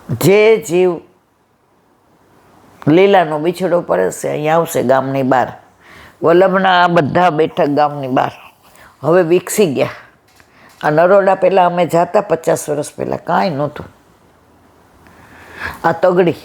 જે જીવ લીલાનો બીછડો પડશે અહીંયા આવશે ગામની બહાર. વલ્લભના આ બધા બેઠક ગામની બહાર હવે વિકસી ગયા. આ નરોડા પહેલાં અમે જાતા 50 વર્ષ પહેલાં કાંઈ નહોતું. આ તગડી,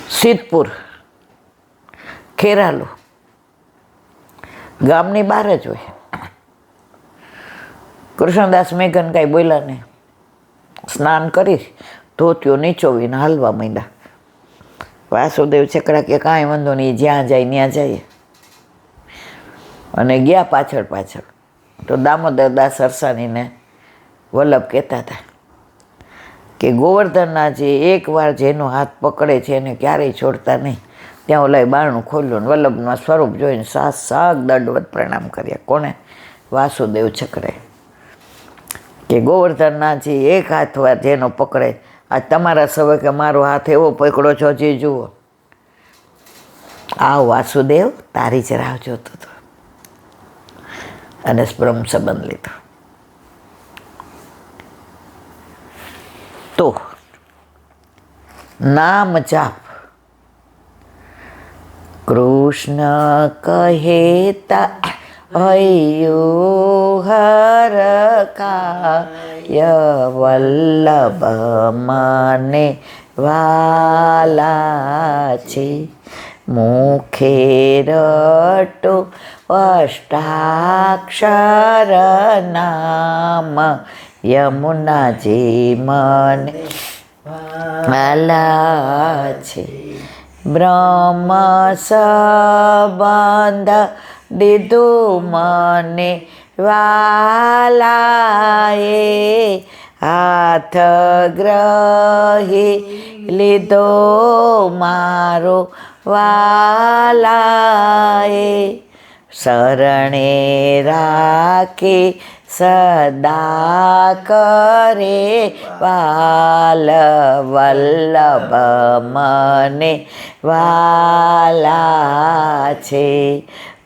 સિદ્ધપુર, ખેરાલુ ગામની બહાર જ હોય. કૃષ્ણદાસ મેઘન કાંઈ બોલ્યા નહીં. સ્નાન કરી ધોતીઓ નીચોવીને હાલવા માંડ્યા. વાસુદેવ છકડા કે કાંઈ વાંધો નહીં, જ્યાં જાય ત્યાં જાય. અને ગયા પાછળ પાછળ. તો દામોદર દાસ સરસાનીને વલ્લભ કહેતા હતા કે ગોવર્ધનનાજી એકવાર જેનો હાથ પકડે છે એને ક્યારેય છોડતા નહીં. ત્યાં ઓલાએ બારણું ખોલ્યું ને વલ્લભના સ્વરૂપ જોઈને સાગ દંડવત પ્રણામ કર્યા. કોને? વાસુદેવ છકડે. કે ગોવર્ધનનાજી એક હાથ વાર જેનો પકડે, આ તમારા સવે કે મારો હાથ એવો પકડો છો જે જુઓ. આ વાસુદેવ તારી જ રાહ જોતો હતો અને બ્રહ્મ સંબંધ લીધો. તો નામ જાપ. કૃષ્ણ કહેતા હૈયો હરકાય વલ્લભ મને વાલા છે. મુખે રટો અષ્ટાક્ષર નામ યમુનાજી મને વાલા છે. બ્રહ્મ સંબંધ દીધું મને વાલાએ, હાથ ગ્રહી લીધો મારો વાલાએ. શરણે રાખી સદા કરે વાલ વલ્લભ મને વાલા છે.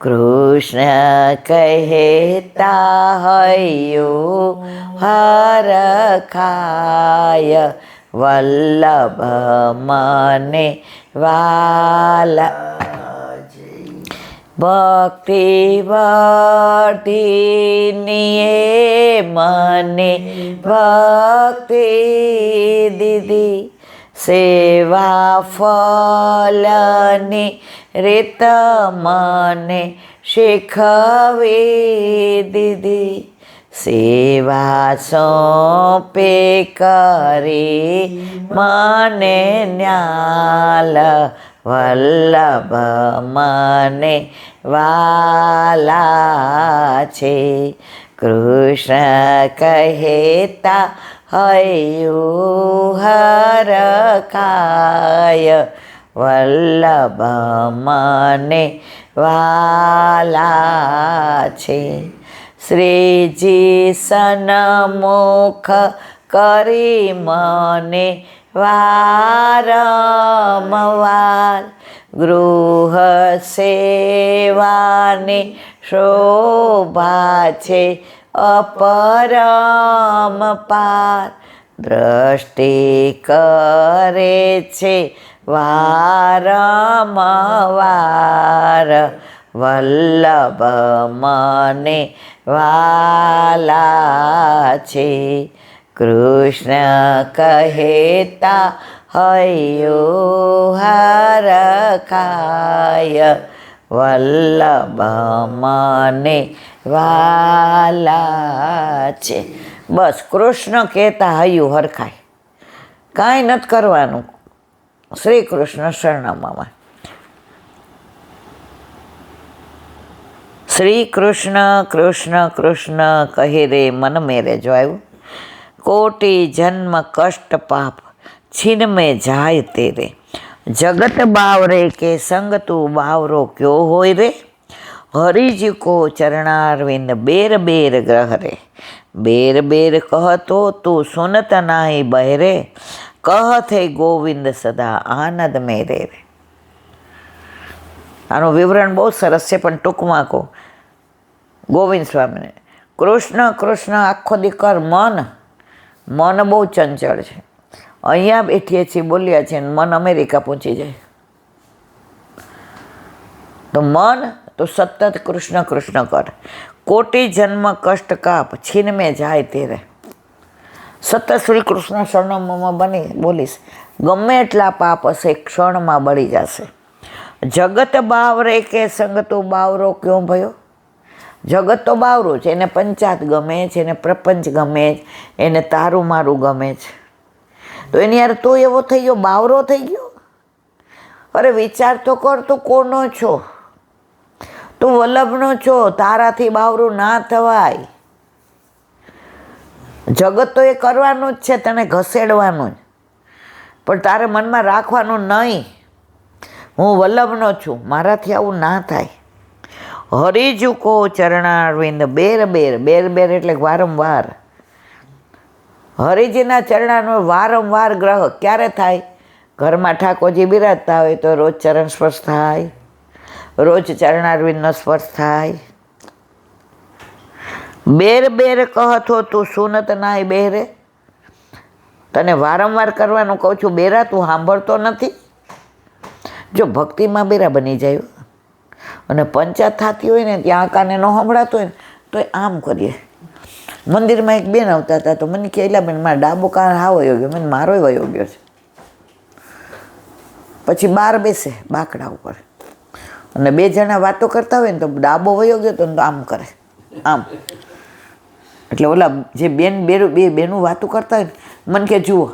કૃષ્ણ કહેતા હૈયો હરખાય વલ્લભ મને વાલા. ભક્તિ વટીનીએ મને ભક્તિ દીધી, સેવા ફલની રીત મને શીખવી દીધી. સેવા સોંપે કરી મને ન્યાલ વલ્લભ મને વાલા છે. કૃષ્ણ કહેતા હૈયું હરખાય વલ્લભ મને વાલા છે. શ્રીજી સન્મુખ કરી મને વારંવાર, ગૃહ સેવાની શોભા છે અપરંપાર. દ્રષ્ટિ કરે છે વારંવાર વલ્લભ મને વાલા છે. કૃષ્ણ કહેતા હૈયો હરખાય વલ્લભ મને વાલા છે. બસ કૃષ્ણ કહેતા હૈયું હરખાય, કાંઈ નથી કરવાનું. શ્રી કૃષ્ણ શરણમાં. શ્રી કૃષ્ણ કૃષ્ણ કૃષ્ણ કહે રે મન મેરે. જો આવ્યું. કોટી જન્મ કષ્ટ પાપ છીન में જાય તેરે, જગત બાવરે કે સંગ તું બાવરો ક્યો હોય રે. હરિજી કો ચરણારવિંદ બેર બેર ગ્રહ રે, બેર બેર કહતો તું સુનત નાહી બહેરે. કહે ગોવિંદ સદા આનંદ મેરે રે. આનું વિવરણ બહુ સરસ છે પણ ટૂંકમાં કહું. ગોવિંદ સ્વામીને કૃષ્ણ કૃષ્ણ આખો દી કર મન, મન બહુ ચંચળ છે. અહીંયા બેઠીએ છીએ, બોલ્યા છીએ, મન અમેરિકા પહોંચી જાય. તો મન તો સતત કૃષ્ણ કૃષ્ણ કર. કોટી જન્મ કષ્ટ કાપ, છીન મેં જાય તેરે. સતત શ્રી કૃષ્ણ શરણમમાં બની બોલીશ, ગમે એટલા પાપ હશે ક્ષણમાં બળી જશે. જગત બાવરે કે સંગ તો બાવરો ક્યો ભયો. જગત તો બાવરું છે, એને પંચાત ગમે છે, એને પ્રપંચ ગમે છે, એને તારું મારું ગમે છે. તો એની યાર તું એવો થઈ ગયો, બાવરો થઈ ગયો. અરે વિચાર તો કર, તું કોનો છો? તું વલ્લભનો છો, તારાથી બાવરું ના થવાય. જગત તો એ કરવાનું જ છે, તને ઘસેડવાનું જ, પણ તારે મનમાં રાખવાનું નહીં, હું વલ્લભનો છું, મારાથી આવું ના થાય. હરિજુકો ચરણારવિંદ બેર બેર, બેર બેર એટલે વારંવાર. હરિજીના ચરણાનો વારંવાર ગ્રહ ક્યારે થાય? ઘરમાં ઠાકોરજી બિરાજતા હોય તો રોજ ચરણ સ્પર્શ થાય, રોજ ચરણારવિંદનો સ્પર્શ થાય. બેર બેર કહતો તું સુનત નાય બેરે. તને વારંવાર કરવાનું કહું છું, બેરા તું સાંભળતો નથી. જો ભક્તિમાં બેરા બની જાય અને પંચાયત થતી હોય ને ત્યાં કાને ન સંભળાતો હોય ને તો આમ કરીએ. મંદિરમાં એક બેન આવતા હતા તો મને કે એલા બેન મારા ડાબો કાન હા વયો ગયો, મને મારોય વયો ગયો છે. પછી બહાર બેસે બાકડા ઉપર અને બે જણા વાતો કરતા હોય ને તો ડાબો વયો ગયો તો આમ કરે, આમ. એટલે ઓલા જે બે બેનું વાતું કરતા હોય ને મને કે જુઓ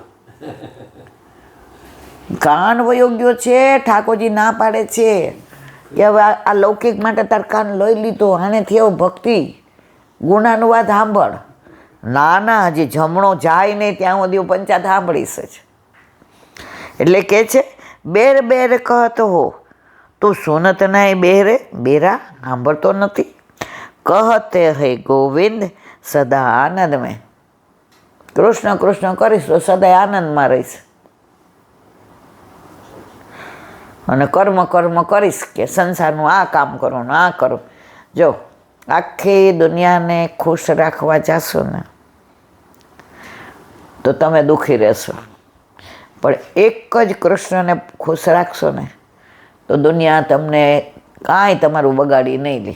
કાન વયો ગયો છે, ઠાકોરજી ના પાડે છે કે હવે આ લૌકિક માટે તાર કાન લઈ લીધો, આને થયો ભક્તિ ગુણાનુવાદ સાંભળ. ના ના, હજી જમણો જાય નહીં ત્યાં સુધી પંચાયત સાંભળીશ જ. એટલે કે છે બેર બેર કહતો હો તું સુનત નાય બેરે, બેરા સાંભળતો નથી. કહતે હે ગોવિંદ સદા આનંદ મેં. કૃષ્ણ કૃષ્ણ કરીશ તો સદાય આનંદમાં રહીશ. અને કર્મ કર્મ કરીશ કે સંસારનું આ કામ કરું ને આ કરું. જો આખી દુનિયાને ખુશ રાખવા જાશો ને તો તમે દુઃખી રહેશો, પણ એક જ કૃષ્ણને ખુશ રાખશો ને તો દુનિયા તમને કાંઈ તમારું બગાડી નહીં લે.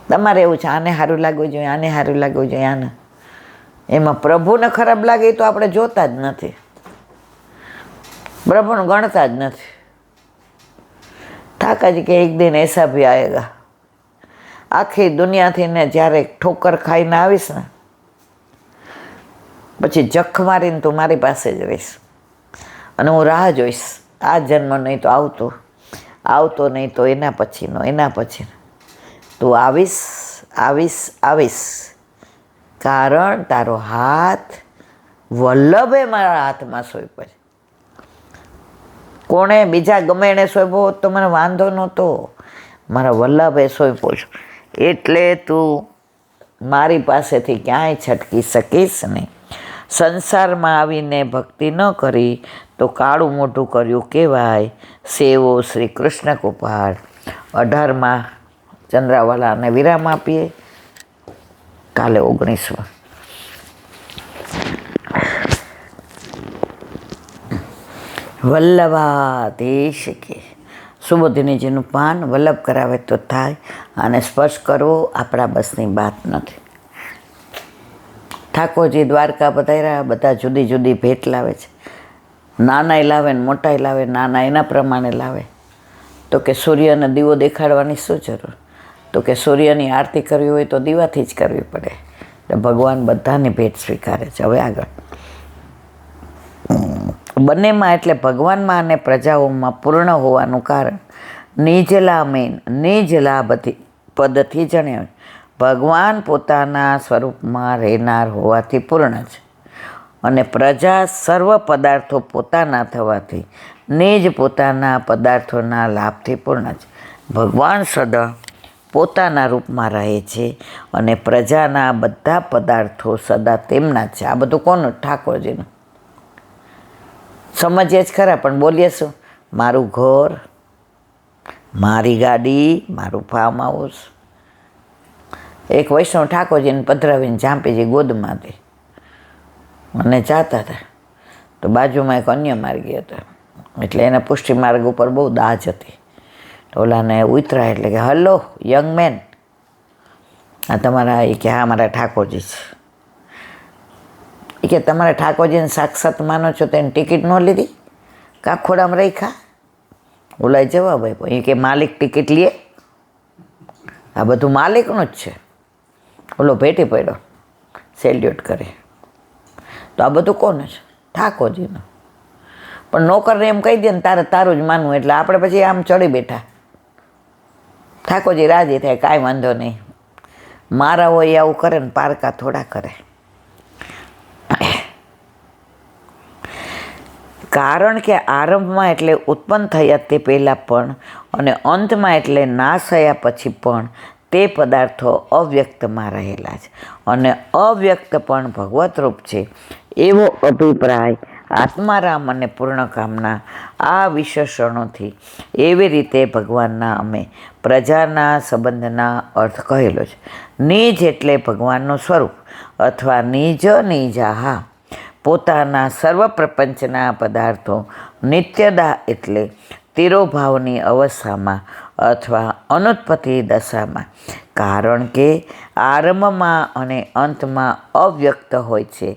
તમારે એવું છે આને સારું લાગવું જોઈએ, આને સારું લાગવું જોઈએ, આને. એમાં પ્રભુને ખરાબ લાગે તો આપણે જોતા જ નથી, પ્રભુને ગણતા જ નથી. ઠાકાજી કે એક દિન એસા ભી આએગા. આખી દુનિયાથી ને જ્યારે ઠોકર ખાઈને આવીશ ને પછી જખ મારીને તું મારી પાસે જ રહીશ અને હું રાહ જોઈશ. આ જન્મ નહીં તો આવતો, આવતો નહીં તો એના પછીનો, એના પછીનો. તું આવીશ આવીશ આવીશ, કારણ તારો હાથ વલ્લભે મારા હાથમાં સોંપ્યો છે. કોણે બીજા ગમે એને સોંપ્યો હોત તો મને વાંધો નહોતો, મારા વલ્લભે સોંપ્યો છે. એટલે તું મારી પાસેથી ક્યાંય છટકી શકીશ નહીં. સંસારમાં આવીને ભક્તિ ન કરી તો કાળું મોઢું કર્યું કહેવાય. સેવો શ્રી કૃષ્ણ કૃપાળ. 18માં ચંદ્રાવાલાને વિરામ આપીએ. કાલે 19માં. વલ્લભાધીશ કે સુબોધિનીજીનું પાન વલ્લભ કરાવે તો થાય, અને સ્પર્શ કરવો આપણા બસની વાત નથી. ઠાકોરજી દ્વારકા પધાર્યા, બધા જુદી જુદી ભેટ લાવે છે. નાનાય લાવે ને મોટાય લાવે. નાના એના પ્રમાણે લાવે. તો કે સૂર્યને દીવો દેખાડવાની શું જરૂર? તો કે સૂર્યની આરતી કરવી હોય તો દીવાથી જ કરવી પડે. એટલે ભગવાન બધાની ભેટ સ્વીકારે છે. હવે આગળ બંનેમાં એટલે ભગવાનમાં અને પ્રજાઓમાં પૂર્ણ હોવાનું કારણ નિજ લાભથી પદથી જણાવ્યું. ભગવાન પોતાના સ્વરૂપમાં રહેનાર હોવાથી પૂર્ણ છે, અને પ્રજા સર્વ પદાર્થો પોતાના થવાથી નિજ પોતાના પદાર્થોના લાભથી પૂર્ણ છે. ભગવાન સદા પોતાના રૂપમાં રહે છે અને પ્રજાના બધા પદાર્થો સદા તેમના જ છે. આ બધું કોનું? ઠાકોરજીનું. સમજીએ જ ખરા, પણ બોલીએ શું? મારું ઘર, મારી ગાડી, મારું ફાર્મ હાઉસ. એક વૈષ્ણવ ઠાકોરજીને પધરાવીને ઝાંપીજી ગોદમાં દે. અને જતા હતા તો બાજુમાં એક અન્ય માર્ગી હતો, એટલે એના પુષ્ટિ માર્ગ ઉપર બહુ દાજ હતી. તો ઓલાને ઉતરા એટલે કે હલો યંગ મેન, આ તમારા, એ કે હા મારા ઠાકોરજી છે. એ કે તમારા ઠાકોરજીને સાક્ષાત માનો છો તો એની ટિકિટ ન લીધી, કાં ખોડામાં રાખ્યા? ઓલા જવાબ આપ્યો, એ કે માલિક ટિકિટ લે, આ બધું માલિકનું જ છે. ઓલો ભેટી પડ્યો, સેલ્યુટ કરે. તો આ બધું કોને છે? ઠાકોરજીનું. પણ નોકરને એમ કહી દે ને તારે તારું જ માનવું, એટલે આપણે પછી આમ ચડી બેઠા. ઠાકોરજી રાજી થાય, કાંઈ વાંધો નહીં, મારા હોય આવું કરે ને પારકા થોડા કરે. કારણ કે આરંભમાં એટલે ઉત્પન્ન થયા તે પહેલાં પણ અને અંતમાં એટલે નાશ થયા પછી પણ તે પદાર્થો અવ્યક્તમાં રહેલા છે અને અવ્યક્ત પણ ભગવતરૂપ છે. એવો અભિપ્રાય આત્મારામ અને પૂર્ણકામના આ વિશેષણોથી એવી રીતે ભગવાનના અમે પ્રજાના સંબંધના અર્થ કહેલો છે. નિજ એટલે ભગવાનનું સ્વરૂપ અથવા નિજ નિજાહા, પોતાના સર્વ પ્રપંચના પદાર્થો નિત્યદા એટલે તિરોભાવની અવસ્થામાં અથવા અનુત્પત્તિ દશામાં. કારણ કે આરંભમાં અને અંતમાં અવ્યક્ત હોય છે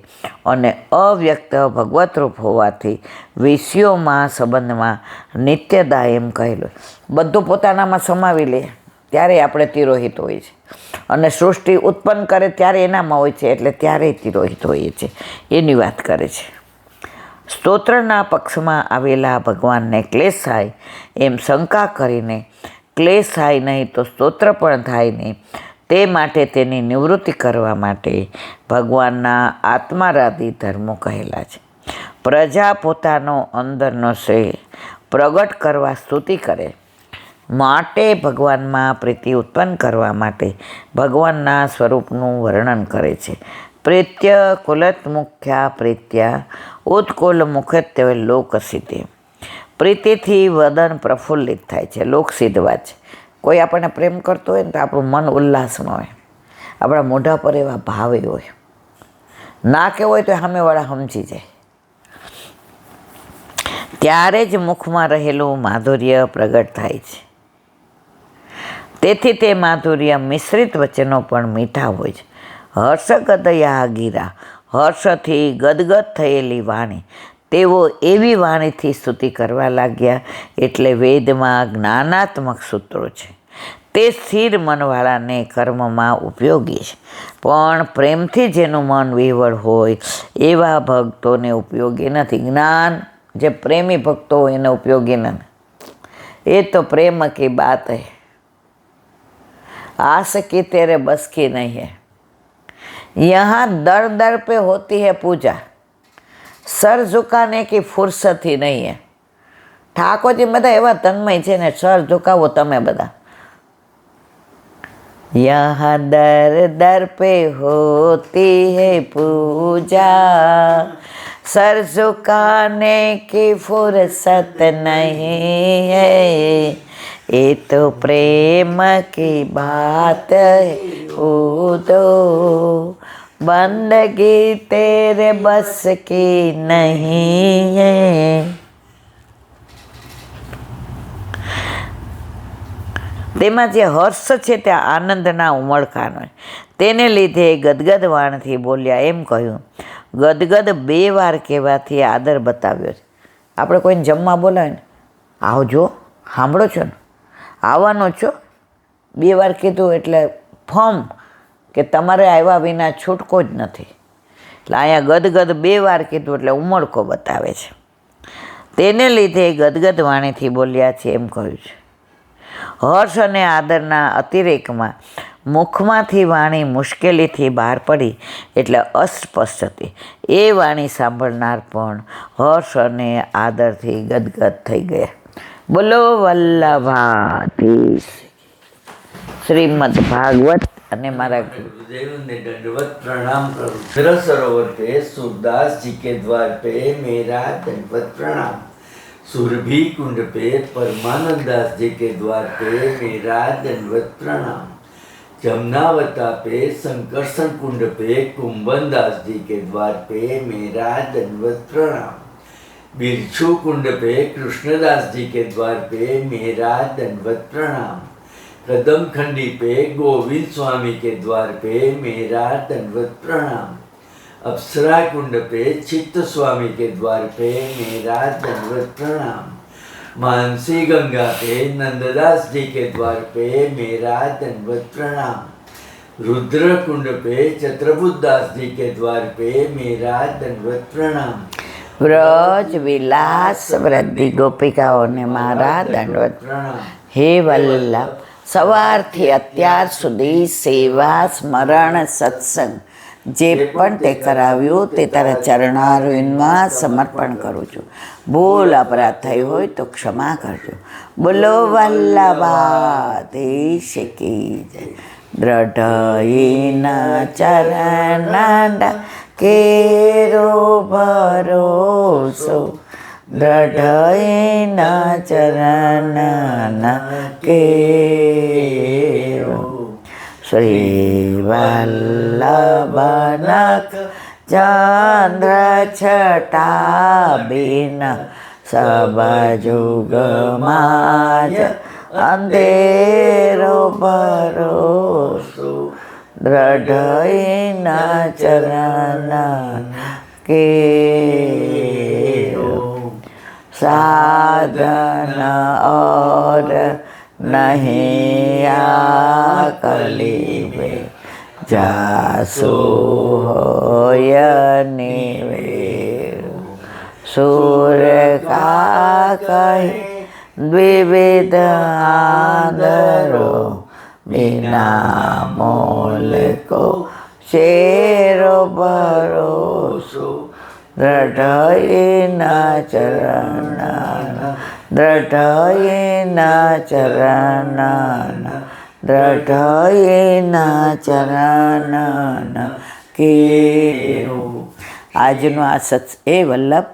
અને અવ્યક્ત ભગવતરૂપ હોવાથી વિષયોમાં સંબંધમાં નિત્યદા એમ કહેલું. બધું પોતાનામાં સમાવી લે ત્યારે આપણે તિરોહિત હોઈએ છીએ, અને સૃષ્ટિ ઉત્પન્ન કરે ત્યારે એનામાં હોય છે, એટલે ત્યારે તિરોહિત હોઈએ છીએ, એની વાત કરે છે. સ્તોત્રના પક્ષમાં આવેલા ભગવાનને ક્લેશ થાય એમ શંકા કરીને ક્લેશ થાય નહીં તો સ્તોત્ર પણ થાય નહીં, તે માટે તેની નિવૃત્તિ કરવા માટે ભગવાનના આત્મારાધી ધર્મો કહેલા છે. પ્રજા પોતાનો અંદરનો શ્રેય પ્રગટ કરવા સ્તુતિ કરે માટે ભગવાનમાં પ્રીતિ ઉત્પન્ન કરવા માટે ભગવાનના સ્વરૂપનું વર્ણન કરે છે. પ્રીત્ય કુલત મુખ્યા પ્રીત્યા ઉત્કુલ મુખ્યત્વે લોકસિદ્ધિ. પ્રીતિથી વદન પ્રફુલ્લિત થાય છે, લોકસિદ્ધ વાત છે. કોઈ આપણને પ્રેમ કરતો હોય ને તો આપણું મન ઉલ્લાસમાં હોય, આપણા મોઢા પર એવા ભાવે હોય, ના કે હોય તો સામેવાળા સમજી જાય, ત્યારે જ મુખમાં રહેલું માધુર્ય પ્રગટ થાય છે. તેથી તે માધુર્ય મિશ્રિત વચનો પણ મીઠા હોય છે. હર્ષગદયા ગીરા, હર્ષથી ગદગદ થયેલી વાણી, તેઓ એવી વાણીથી સ્તુતિ કરવા લાગ્યા. એટલે વેદમાં જ્ઞાનાત્મક સૂત્રો છે, તે સ્થિર મનવાળાને કર્મમાં ઉપયોગી છે, પણ પ્રેમથી જેનું મન વિહવળ હોય એવા ભક્તોને ઉપયોગી નથી. જ્ઞાન જે પ્રેમી ભક્તો હોય એને ઉપયોગી નથી. એ તો પ્રેમ કી બાત હૈ, आस की तेरे बस की नहीं है, यहाँ दर दर पे होती है पूजा, सर झुकाने की फुर्सत ही नहीं है. ઠાકોરજી બધા એવા તન્મય છે ને, સર ઝુકાવો તમે બધા. यहाँ दर दर पे होती है पूजा, सर झुकाने की फुर्सत नहीं है, ये तो प्रेम की बात है तो बंदगी तेरे बस की नहीं है. તેમાં જે હર્ષ છે ત્યાં આનંદના ઉમળકાનો, તેને લીધે ગદગદ વાણથી બોલ્યા એમ કહ્યું. ગદગદ 2 વાર કહેવાથી આદર બતાવ્યો છે. આપણે કોઈને જમવા બોલાવે ને, આવજો, સાંભળો છો ને, આવવાનો છો, 2 વાર કીધું એટલે ફોર્મ કે તમારે આવ્યા વિના છૂટકો જ નથી. એટલે અહીંયા ગદગદ 2 વાર કીધું એટલે ઉમળકો બતાવે છે. તેને લીધે ગદગદ વાણીથી બોલ્યા છે એમ કહ્યું છે. હર્ષ અને આદરના અતિરેકમાં મુખમાંથી વાણી મુશ્કેલીથી બહાર પડી એટલે અસ્પષ્ટ હતી. એ વાણી સાંભળનાર પણ હર્ષ અને આદરથી ગદગદ થઈ ગયા. બોલો વલ્લભાધીશ. શ્રીમદ ભાગવત અને મારા गुरुदेव ने दंडवत प्रणाम करूं. फिर सरोवर पे सूरदास जी के द्वार पे मेरा दंडवत प्रणाम. सुरभि कुंड पे परमानंद दास जी के द्वार पे मेरा दंडवत प्रणाम. जमुनावतापे संकर्षण कुंड पे कुंभन दास जी के द्वार पे मेरा दंडवत प्रणाम। बिरछू कुंड पे कृष्णदास जी के द्वार पे मेरा दंडवत प्रणाम। कदम खंडी पे गोविंद स्वामी के द्वार पे मेरा दंडवत प्रणाम। अप्सरा कुंड पे चित्त स्वामी के द्वार पे मेरा दंडवत प्रणाम। मानसी गंगा पे नंददास जी के द्वार पे मेरा दंडवत प्रणाम। रुद्र कुंड पे चत्रबुद्धास जी के द्वार पे मेरा दंडवत प्रणाम। વ્રજ વિલાસ વૃદ્ધિ ગોપિકાઓને મારા દંડવત प्रणाम। હે વલ્લભ, સવારથી અત્યાર સુધી સેવા સ્મરણ સત્સંગ જે પણ તે કરાવ્યું તે તારા ચરણારવિંદમાં સમર્પણ કરું છું. ભૂલ અપરાધ થઈ હોય તો ક્ષમા કરજો. બોલો વલ્લભાધીશ કી જય. દ્રઢઈના ચરણાંડા કેરો ભરોસો, દ્રઢઈના ચરણના કેરો. શ્રી વલ્લભનક ચંદ્ર છટા બિન સબ જુગમાં જ અંધેરો ભરોસો, દ્રઢઈના ચરણના કેરો. साधन और नहीं आकली में जासो होय निवेर. सूर्य का कहे द्विविध आदरो, बिना मोल को शेरो भरोसो, દ્રઢઈના ચરણના, દ્રઢઈના ચરણના, દ્રઢઈના ચરણના કેરો. આજનો આ એ વલ્લભ,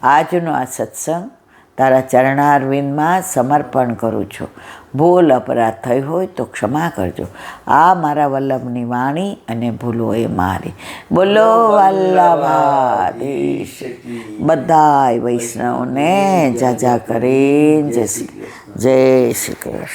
આજનો આ સત્સંગ તારા ચરણારવિંદમાં સમર્પણ કરું છું. ભૂલ અપરાધ થઈ હોય તો ક્ષમા કરજો. આ મારા વલ્લભની વાણી અને ભૂલો એ મારી. બોલો વલ્લભાધીશ. બધાય વૈષ્ણવને જાજા કરીને જય શ્રી કૃષ્ણ.